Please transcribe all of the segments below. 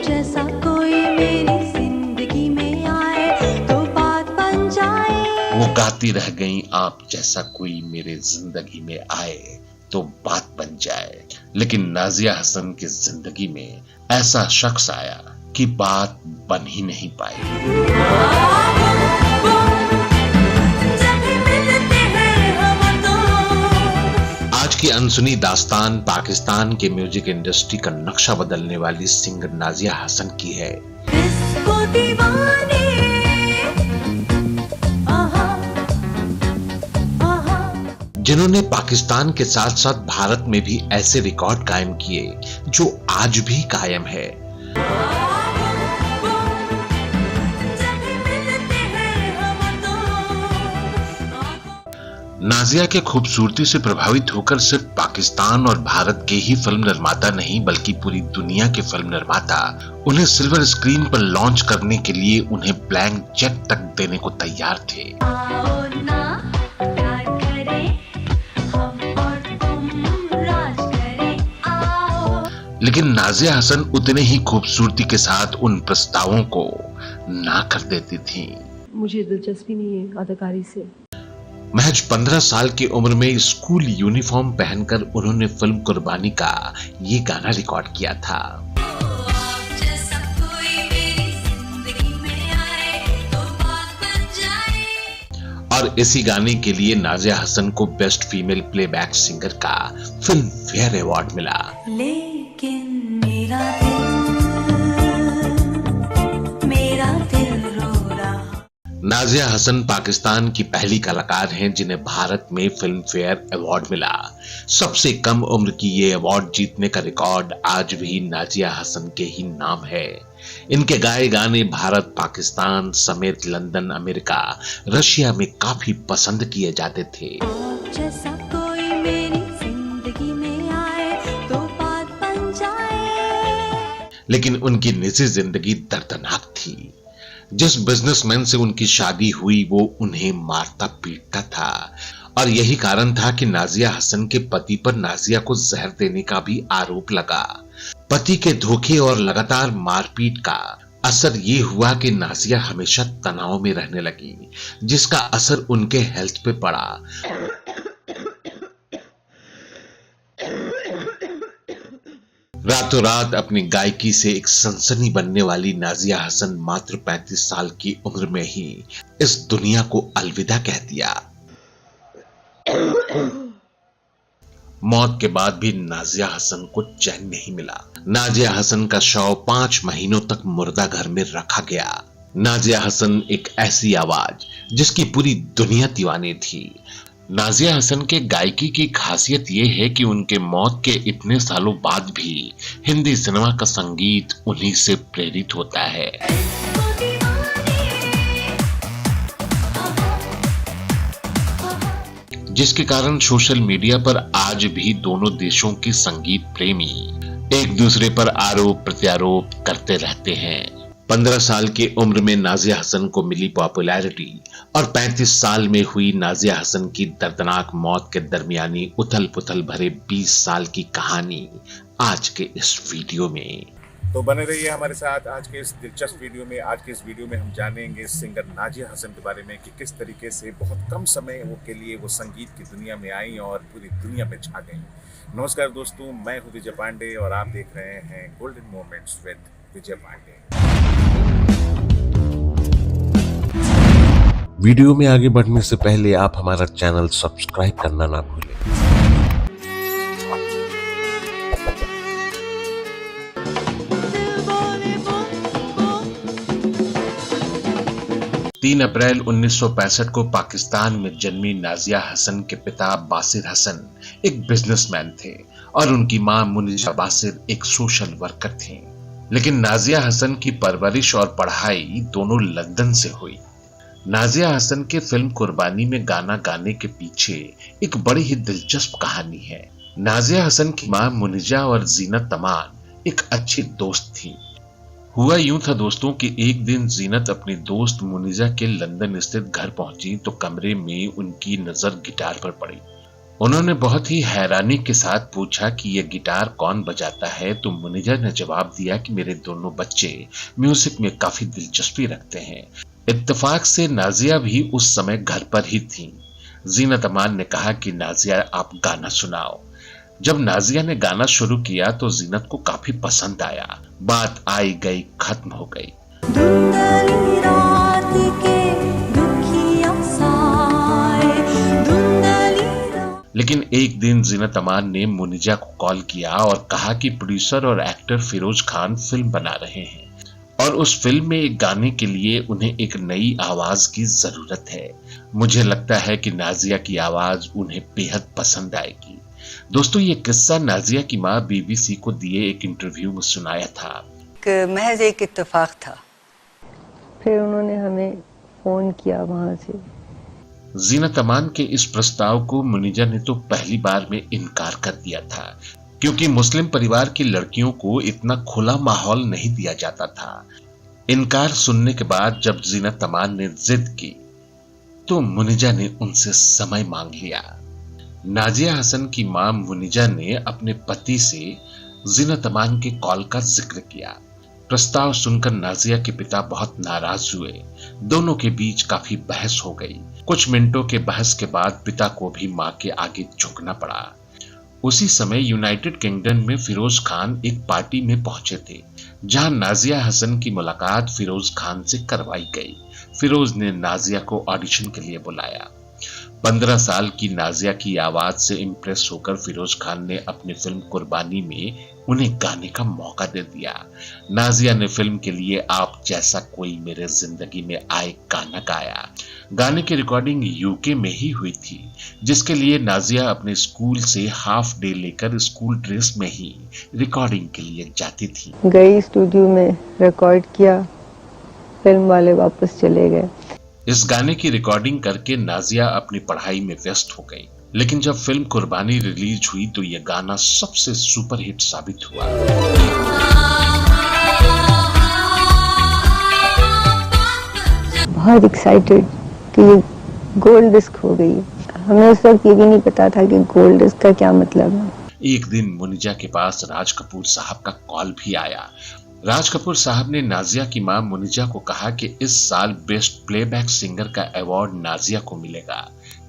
जैसा कोई मेरी जिंदगी में आए तो बात बन जाए। वो गाती रह गईं, आप जैसा कोई मेरे जिंदगी में आए तो बात बन जाए। लेकिन नाजिया हसन की जिंदगी में ऐसा शख्स आया कि बात बन ही नहीं पाई। आज की अनसुनी दास्तान पाकिस्तान के म्यूजिक इंडस्ट्री का नक्शा बदलने वाली सिंगर नाजिया हसन की है। जिन्होंने पाकिस्तान के साथ साथ भारत में भी ऐसे रिकॉर्ड कायम किए जो आज भी कायम है। नाजिया के खूबसूरती से प्रभावित होकर सिर्फ पाकिस्तान और भारत के ही फिल्म निर्माता नहीं बल्कि पूरी दुनिया के फिल्म निर्माता उन्हें सिल्वर स्क्रीन पर लॉन्च करने के लिए उन्हें ब्लैंक चेक तक देने को तैयार थे। लेकिन नाजिया हसन उतने ही खूबसूरती के साथ उन प्रस्तावों को ना कर देती थी। मुझे दिलचस्पी नहीं है अदाकारी से। महज 15 साल की उम्र में स्कूल यूनिफॉर्म पहनकर उन्होंने फिल्म कुर्बानी का ये गाना रिकॉर्ड किया था। और इसी गाने के लिए नाजिया हसन को बेस्ट फीमेल प्लेबैक सिंगर का फिल्म फेयर अवार्ड मिला। लेकिन मेरा दिल रो रहा। नाजिया हसन पाकिस्तान की पहली कलाकार हैं जिन्हें भारत में फिल्म फेयर अवार्ड मिला। सबसे कम उम्र की ये अवार्ड जीतने का रिकॉर्ड आज भी नाजिया हसन के ही नाम है। इनके गाए गाने भारत, पाकिस्तान समेत लंदन, अमेरिका, रशिया में काफी पसंद किए जाते थे। जैसा कोई मेरी जिंदगी में आए तो बात बन जाए। लेकिन उनकी निजी जिंदगी दर्दनाक थी। जिस बिजनेसमैन से उनकी शादी हुई वो उन्हें मारता पीटता था और यही कारण था कि नाजिया हसन के पति पर नाजिया को जहर देने का भी आरोप लगा। पति के धोखे और लगातार मारपीट का असर ये हुआ कि नाजिया हमेशा तनाव में रहने लगी, जिसका असर उनके हेल्थ पे पड़ा। रातों रात अपनी गायकी से एक सनसनी बनने वाली नाजिया हसन मात्र 35 साल की उम्र में ही इस दुनिया को अलविदा कह दिया। मौत के बाद भी नाजिया हसन को चैन नहीं मिला। नाजिया हसन का शव 5 महीनों तक मुर्दा घर में रखा गया। नाजिया हसन एक ऐसी आवाज जिसकी पूरी दुनिया दीवानी थी। नाजिया हसन के गायकी की खासियत यह है कि उनके मौत के इतने सालों बाद भी हिंदी सिनेमा का संगीत उन्हीं से प्रेरित होता है। जिसके कारण सोशल मीडिया पर आज भी दोनों देशों के संगीत प्रेमी एक दूसरे पर आरोप प्रत्यारोप करते रहते हैं। 15 साल की उम्र में नाजिया हसन को मिली पॉपुलैरिटी और 35 साल में हुई नाजिया हसन की दर्दनाक मौत के दरमियानी उथल पुथल भरे 20 साल की कहानी आज के इस वीडियो में। तो बने रहिए हमारे साथ आज के इस दिलचस्प वीडियो में। आज के इस वीडियो में हम जानेंगे सिंगर नाजिया हसन के बारे में कि किस तरीके से बहुत कम समय के लिए वो संगीत की दुनिया में आई और पूरी दुनिया में छा गई। नमस्कार दोस्तों, मैं हूं विजय पांडे और आप देख रहे हैं golden moments with Vijay Pandey. Video में आगे बढ़ने से पहले आप हमारा चैनल सब्सक्राइब करना ना भूलें। 3 अप्रैल 1965 को पाकिस्तान में जन्मी नाजिया हसन के पिता बासिर हसन एक बिजनेसमैन थे और उनकी मां मुनिजा बासिर एक सोशल वर्कर थीं। लेकिन नाजिया हसन की परवरिश और पढ़ाई दोनों लंदन से हुई। नाजिया हसन के फिल्म कुर्बानी में गाना गाने के पीछे एक बड़ी ही दिलचस्प कहानी है। नाजिया हसन की मां मुनिजा और जीनत अमान एक अच्छी दोस्त थी। हुआ यूं था दोस्तों कि एक दिन जीनत अपनी दोस्त मुनिजा के लंदन स्थित घर पहुंची तो कमरे में उनकी नजर गिटार पर पड़ी। उन्होंने बहुत ही हैरानी के साथ पूछा कि यह गिटार कौन बजाता है, तो मुनिजा ने जवाब दिया कि मेरे दोनों बच्चे म्यूजिक में काफी दिलचस्पी रखते हैं। इत्तेफाक से नाजिया भी उस समय घर पर ही थीं। जीनत अमान ने कहा कि नाजिया आप गाना सुनाओ। जब नाजिया ने गाना शुरू किया तो जीनत को काफी पसंद आया। बात आई गई खत्म हो गई। धुंधली रात के दुखिया साए, धुंधली रात। लेकिन एक दिन जीनत अमान ने मुनिजा को कॉल किया और कहा कि प्रोड्यूसर और एक्टर फिरोज खान फिल्म बना रहे हैं और उस फिल्म में एक गाने के लिए उन्हें एक नई आवाज की जरूरत है। मुझे लगता है कि नाजिया की आवाज उन्हें बेहद पसंद आएगी। दोस्तों, ये किस्सा नाजिया की मां बीबीसी को दिए एक इंटरव्यू में सुनाया था। महज एक इत्तेफाक था। फिर उन्होंने हमें फ़ोन किया वहाँ से। जीनत अमान के इस प्रस्ताव को मुनिजा ने तो पहली बार में इनकार कर दिया था, क्योंकि मुस्लिम परिवार की लड़कियों को इतना खुला माहौल नहीं दिया जाता था। इनकार सुनने के बाद जब जीनत अमान ने जिद की तो मुनिजा ने उनसे समय मांग लिया। नाजिया हसन की मां मुनिजा ने अपने पति से जीनत अमान के कॉल का जिक्र किया। प्रस्ताव सुनकर नाजिया के पिता बहुत नाराज हुए। दोनों के बीच काफी बहस हो गई। कुछ मिनटों के बहस के बाद पिता को भी मां के आगे झुकना पड़ा। उसी समय यूनाइटेड किंगडम में फिरोज खान एक पार्टी में पहुंचे थे, जहां नाजिया हसन की मुलाकात फिरोज खान से करवाई गई। फिरोज ने नाजिया को ऑडिशन के लिए बुलाया। 15 साल की नाजिया की आवाज से इंप्रेस होकर फिरोज खान ने अपनी फिल्म कुर्बानी में उन्हें गाने का मौका दे दिया। नाजिया ने फिल्म के लिए आप जैसा कोई मेरे जिंदगी में आए गाना गाया। गाने की रिकॉर्डिंग यूके में ही हुई थी, जिसके लिए नाजिया अपने स्कूल से हाफ डे लेकर स्कूल ड्रेस में ही रिकॉर्डिंग के लिए जाती थी। गई स्टूडियो में रिकॉर्ड किया, फिल्म वाले वापस चले गए। इस गाने की रिकॉर्डिंग करके नाजिया अपनी पढ़ाई में व्यस्त हो गई, लेकिन जब फिल्म कुर्बानी रिलीज हुई तो यह गाना सबसे सुपरहिट साबित हुआ। बहुत एक्साइटेड कि ये गोल्ड डिस्क हो गई। हमें उस वक्त ये भी नहीं पता था कि गोल्ड डिस्क का क्या मतलब है। एक दिन मुनिजा के पास राज कपूर साहब का कॉल भी आया। राज कपूर साहब ने नाजिया की मां मुनिजा को कहा कि इस साल बेस्ट प्लेबैक सिंगर का अवार्ड नाजिया को मिलेगा,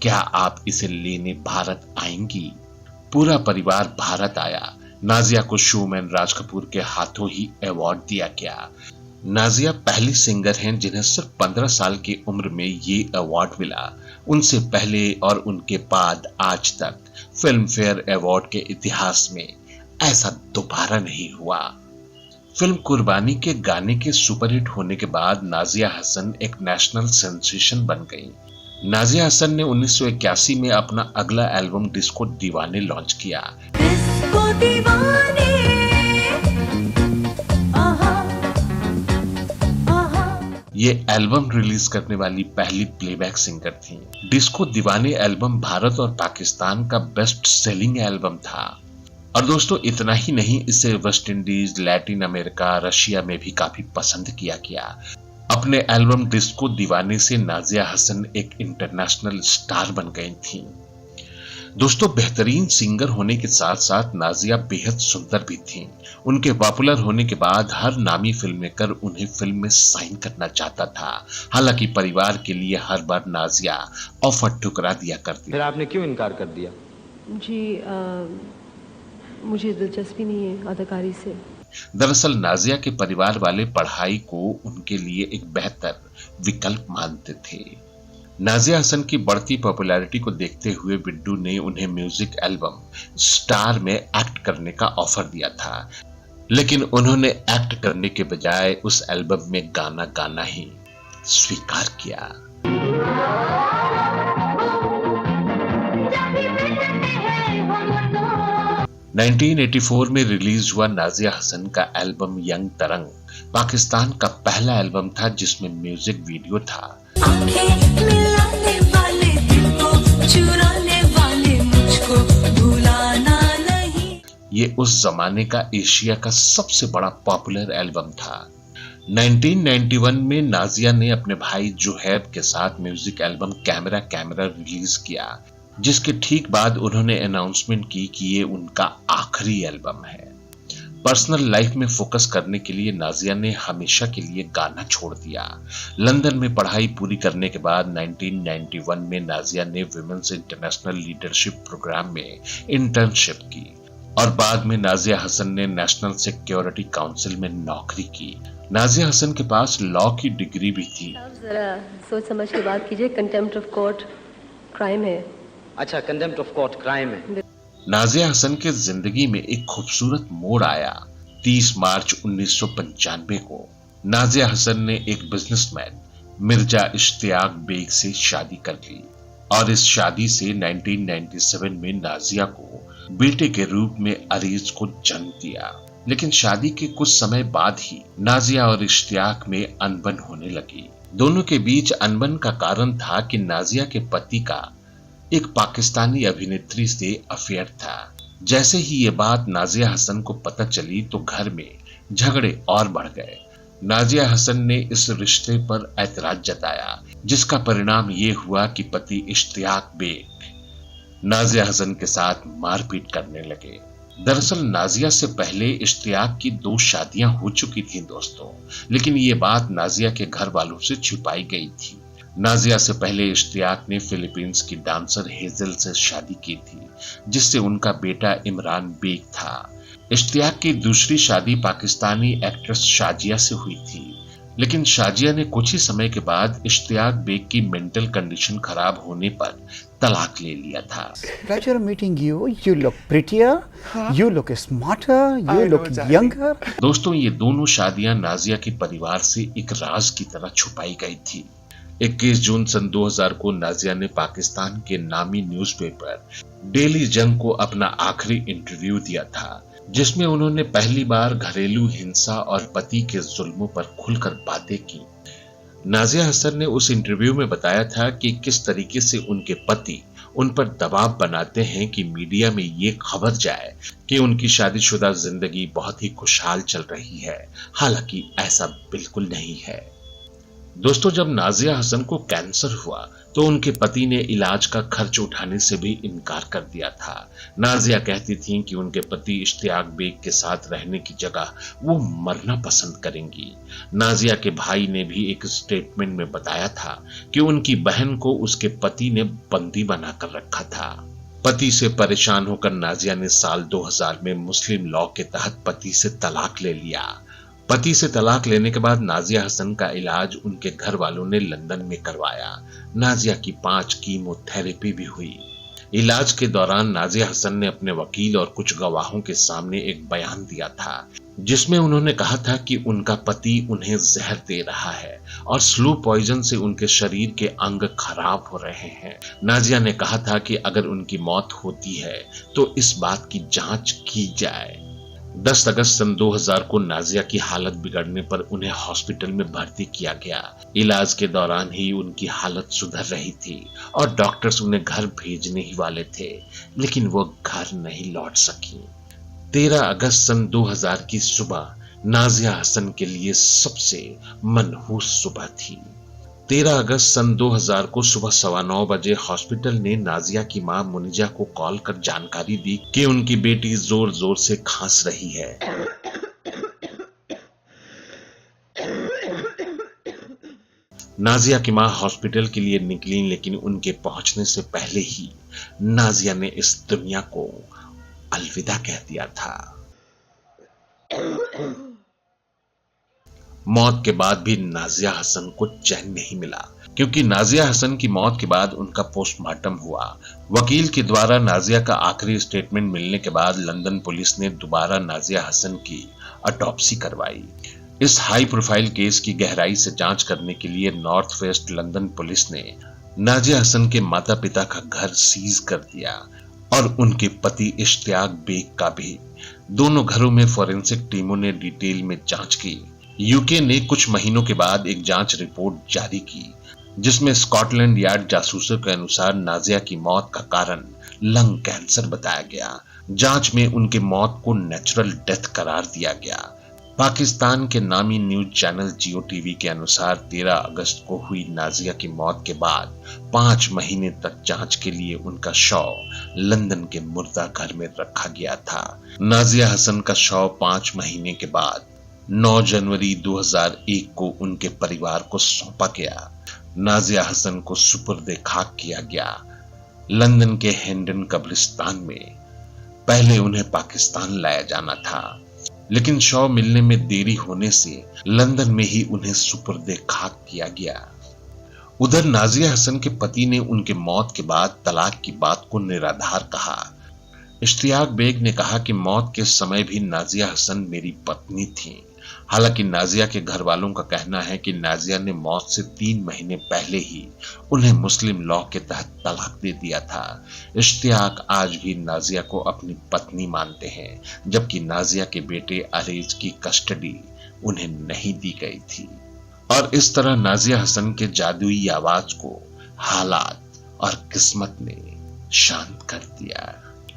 क्या आप इसे लेने भारत आएंगी? पूरा परिवार भारत आया। नाजिया को शोमैन राज कपूर के हाथों ही अवार्ड दिया गया। नाजिया पहली सिंगर हैं जिन्हें सिर्फ 15 साल की उम्र में ये अवार्ड मिला। उनसे पहले और उनके बाद आज तक फिल्म फेयर अवार्ड के इतिहास में ऐसा दोबारा नहीं हुआ। फिल्म कुर्बानी के गाने के सुपरहिट होने के बाद नाजिया हसन एक नेशनल सेंसेशन बन गई। नाजिया हसन ने 1981 में अपना अगला एल्बम डिस्को दीवाने लॉन्च किया। डिस्को दीवाने, आहा, आहा। ये एल्बम रिलीज करने वाली पहली प्लेबैक सिंगर थी। डिस्को दीवाने एल्बम भारत और पाकिस्तान का बेस्ट सेलिंग एल्बम था। और दोस्तों, इतना ही नहीं, इसे West Indies, Latin America, Russia में भी काफी पसंद किया गया। अपने एल्बम डिस्को दीवाने से नाजिया हसन एक इंटरनेशनल स्टार बन गई थीं। दोस्तों, बेहतरीन सिंगर होने के साथ साथ नाजिया बेहद सुंदर भी थीं। उनके पॉपुलर होने के बाद हर नामी फिल्म मेकर उन्हें फिल्म में साइन करना चाहता था। हालांकि परिवार के लिए हर बार नाजिया ऑफर ठुकरा दिया करती। फिर आपने क्यों इनकार कर दिया? जी मुझे दिलचस्पी नहीं है अदाकारी से। दरअसल नाजिया के परिवार वाले पढ़ाई को उनके लिए एक बेहतर विकल्प मानते थे। नाजिया हसन की बढ़ती पॉपुलैरिटी को देखते हुए बिड्डू ने उन्हें म्यूजिक एल्बम स्टार में एक्ट करने का ऑफर दिया था, लेकिन उन्होंने एक्ट करने के बजाय उस एल्बम में गाना गाना ही स्वीकार किया। 1984 में रिलीज हुआ नाजिया हसन का एल्बम यंग तरंग पाकिस्तान का पहला एल्बम था जिसमें म्यूजिक वीडियो था। आंखें मिलाने वाले दिल को चुराने वाले मुझको भुलाना नहीं। ये उस जमाने का एशिया का सबसे बड़ा पॉपुलर एल्बम था। 1991 में नाजिया ने अपने भाई जुहैब के साथ music album camera camera release किया। जिसके ठीक बाद उन्होंने अनाउंसमेंट की कि ये उनका आखिरी एल्बम है। पर्सनल लाइफ में फोकस करने के लिए नाजिया ने हमेशा के लिए गाना छोड़ दिया। लंदन में पढ़ाई पूरी करने के बाद 1991 में नाजिया ने विमेंस इंटरनेशनल लीडरशिप प्रोग्राम में इंटर्नशिप की और बाद में नाजिया हसन ने नेशनल सिक्योरिटी काउंसिल में नौकरी की। नाजिया हसन के पास लॉ की डिग्री भी थी। आप जरा सोच समझ के बात कीजिए, कंटेम्प्ट ऑफ कोर्ट क्राइम है। अच्छा, कंटेम्प्ट ऑफ कोर्ट क्राइम है। नाजिया हसन के जिंदगी में एक खूबसूरत मोड़ आया 30 मार्च 1995 को। नाजिया हसन ने एक बिजनेसमैन मिर्जा इश्तियाक बेग से शादी कर ली और इस शादी से 1997 में नाजिया को बेटे के रूप में अरीज को जन्म दिया। लेकिन शादी के कुछ समय बाद ही नाजिया और इश्तियाक में अनबन होने लगी। दोनों के बीच अनबन का कारण था कि नाजिया के पति का एक पाकिस्तानी अभिनेत्री से अफेयर था। जैसे ही ये बात नाजिया हसन को पता चली तो घर में झगड़े और बढ़ गए। नाजिया हसन ने इस रिश्ते पर ऐतराज जताया, जिसका परिणाम ये हुआ कि पति इश्तियाक बेग नाजिया हसन के साथ मारपीट करने लगे। दरअसल नाजिया से पहले इश्तियाक की 2 शादियां हो चुकी थी दोस्तों, लेकिन ये बात नाजिया के घर वालों से छिपाई गई थी। नाजिया से पहले इश्तियाक ने फिलीपींस की डांसर हेजल से शादी की थी, जिससे उनका बेटा इमरान बेग था। इश्तियाक की दूसरी शादी पाकिस्तानी एक्ट्रेस शाजिया से हुई थी, लेकिन शाजिया ने कुछ ही समय के बाद इश्तियाक बेग की मेंटल कंडीशन खराब होने पर तलाक ले लिया था। Pleasure meeting you. You look prettier. You look smarter. You look younger. दोस्तों, ये दोनों शादियां नाजिया के परिवार से एक राज की तरह छुपाई गई थी। 21 जून सन 2000 को नाजिया ने पाकिस्तान के नामी न्यूज़पेपर डेली जंग को अपना आखिरी इंटरव्यू दिया था, जिसमें उन्होंने पहली बार घरेलू हिंसा और पति के जुल्मों पर खुलकर बातें की। नाजिया हसन ने उस इंटरव्यू में बताया था कि किस तरीके से उनके पति उन पर दबाव बनाते हैं कि मीडिया में ये खबर जाए कि उनकी शादीशुदा जिंदगी बहुत ही खुशहाल चल रही है। हालांकि ऐसा बिल्कुल नहीं है। दोस्तों, जब नाजिया हसन को कैंसर हुआ तो उनके पति ने इलाज का खर्च उठाने से भी इनकार कर दिया था। नाजिया कहती थीं कि उनके पति इश्तियाक बेग के साथ रहने की जगह वो मरना पसंद करेंगी। नाजिया के भाई ने भी एक स्टेटमेंट में बताया था कि उनकी बहन को उसके पति ने बंदी बनाकर रखा था। पति से परेशान होकर नाजिया ने साल 2000 में मुस्लिम लॉ के तहत पति से तलाक ले लिया। पति से तलाक लेने के बाद नाजिया हसन का इलाज उनके घर वालों ने लंदन में करवाया। नाजिया की 5 कीमोथेरेपी भी हुई। इलाज के दौरान नाजिया हसन ने अपने वकील और कुछ गवाहों के सामने एक बयान दिया था, जिसमें उन्होंने कहा था कि उनका पति उन्हें जहर दे रहा है और स्लो पॉइजन से उनके शरीर के अंग खराब हो रहे हैं। नाजिया ने कहा था कि अगर उनकी मौत होती है तो इस बात की जांच की जाए। 10 अगस्त सन 2000 को नाजिया की हालत बिगड़ने पर उन्हें हॉस्पिटल में भर्ती किया गया। इलाज के दौरान ही उनकी हालत सुधर रही थी और डॉक्टर्स उन्हें घर भेजने ही वाले थे, लेकिन वो घर नहीं लौट सकी। 13 अगस्त सन 2000 की सुबह नाजिया हसन के लिए सबसे मनहूस सुबह थी। 13 अगस्त सन 2000 को सुबह 9:15 बजे हॉस्पिटल ने नाजिया की मां मुनिजा को कॉल कर जानकारी दी कि उनकी बेटी जोर जोर से खांस रही है। नाजिया की मां हॉस्पिटल के लिए निकली, लेकिन उनके पहुंचने से पहले ही नाजिया ने इस दुनिया को अलविदा कह दिया था। मौत के बाद भी नाजिया हसन को चैन नहीं मिला, क्योंकि नाजिया हसन की मौत के बाद उनका पोस्टमार्टम हुआ। वकील के द्वारा नाजिया का आखिरी स्टेटमेंट मिलने के बाद लंदन पुलिस ने दोबारा नाजिया हसन की ऑटोप्सी करवाई। इस हाई प्रोफाइल केस की गहराई से जांच करने के लिए नॉर्थ वेस्ट लंदन पुलिस ने नाजिया हसन के माता पिता का घर सीज कर दिया और उनके पति इश्तियाक बेग का भी। दोनों घरों में फॉरेंसिक टीमों ने डिटेल में जांच की। यूके ने कुछ महीनों के बाद एक जांच रिपोर्ट जारी की, जिसमें स्कॉटलैंड यार्ड जासूसों के अनुसार नाजिया की मौत का कारण लंग कैंसर बताया गया। जांच में उनके मौत को नेचुरल डेथ करार दिया गया। पाकिस्तान के नामी न्यूज चैनल जियो टीवी के अनुसार 13 अगस्त को हुई नाजिया की मौत के बाद 5 महीने तक जांच के लिए उनका शव लंदन के मुर्दा घर में रखा गया था। नाजिया हसन का शव 5 महीने के बाद 9 जनवरी 2001 को उनके परिवार को सौंपा गया। नाजिया हसन को सुपुर्दे खाक किया गया लंदन के हेंडन कब्रिस्तान में। पहले उन्हें पाकिस्तान लाया जाना था, लेकिन शव मिलने में देरी होने से लंदन में ही उन्हें सुपुर्दे खाक किया गया। उधर नाजिया हसन के पति ने उनके मौत के बाद तलाक की बात को निराधार कहा। इश्तियाक बेग ने कहा कि मौत के समय भी नाजिया हसन मेरी पत्नी थी। हालांकि नाजिया के घर वालों का कहना है कि नाजिया ने मौत से 3 महीने पहले ही उन्हें मुस्लिम लॉ के तहत तलाक दे दिया था। इश्तियाक आज भी नाजिया को अपनी पत्नी मानते हैं, जबकि नाजिया के बेटे अरेज की कस्टडी उन्हें नहीं दी गई थी। और इस तरह नाजिया हसन के जादुई आवाज को हालात और किस्मत ने शांत कर दिया।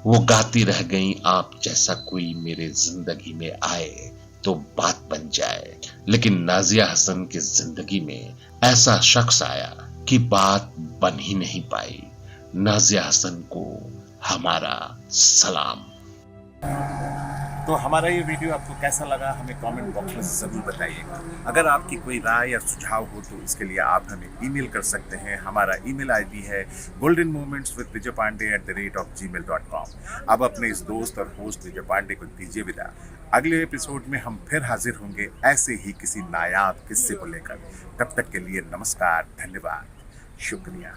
वो गाती रह गईं, आप जैसा कोई मेरे जिंदगी में आए तो बात बन जाए। लेकिन नाजिया हसन की जिंदगी में ऐसा शख्स आया कि बात बन ही नहीं पाई। नाजिया हसन को हमारा सलाम। तो हमारा ये वीडियो आपको कैसा लगा हमें कमेंट बॉक्स में ज़रूर बताइएगा। अगर आपकी कोई राय या सुझाव हो तो इसके लिए आप हमें ईमेल कर सकते हैं। हमारा ईमेल आईडी है goldenmomentswithvijaypandey@gmail.com। अब अपने इस दोस्त और होस्ट विजय पांडे को दीजिए विदा। अगले एपिसोड में हम फिर हाजिर होंगे ऐसे ही किसी नायाब किस्से को लेकर। तब तक के लिए नमस्कार, धन्यवाद, शुक्रिया।